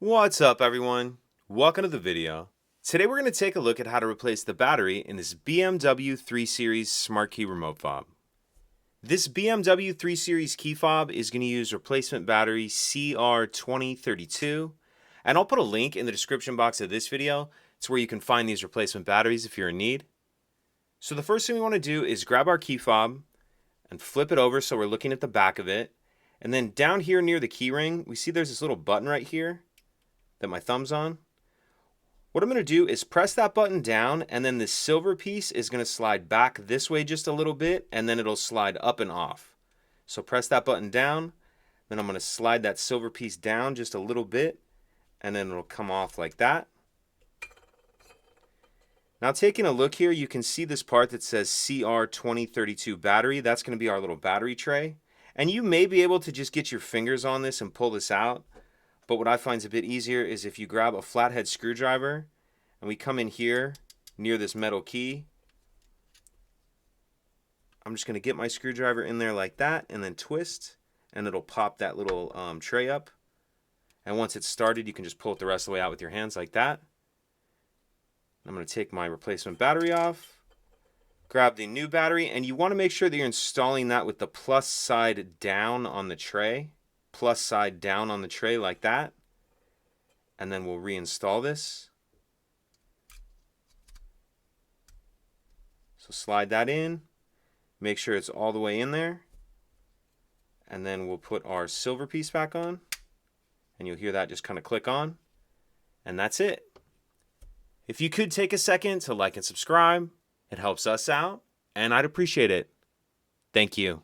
What's up, everyone? Welcome to the video. Today we're going to take a look at how to replace the battery in this BMW 3 Series Smart Key remote fob. This BMW 3 Series key fob is going to use replacement battery CR2032, and I'll put a link in the description box of this video to where you can find these replacement batteries if you're in need. So the first thing we want to do is grab our key fob and flip it over so we're looking at the back of it. And then down here near the key ring, we see there's this little button right here that my thumb's on. What I'm going to do is press that button down, and then this silver piece is going to slide back this way just a little bit, and then it'll slide up and off. So press that button down, then I'm going to slide that silver piece down just a little bit, and then it'll come off like that. Now taking a look here, you can see this part that says CR2032 battery. That's going to be our little battery tray. And you may be able to just get your fingers on this and pull this out. But what I find is a bit easier is if you grab a flathead screwdriver and we come in here near this metal key. I'm just going to get my screwdriver in there like that and then twist, and it'll pop that little tray up. And once it's started, you can just pull it the rest of the way out with your hands like that. I'm going to take my replacement battery off, grab the new battery, and you want to make sure that you're installing that with the plus side down on the tray. Plus side down on the tray like that, and then we'll reinstall this. So slide that in, make sure it's all the way in there, and then we'll put our silver piece back on, and you'll hear that just kind of click on, and that's it. If you could take a second to like and subscribe, it helps us out, and I'd appreciate it. Thank you.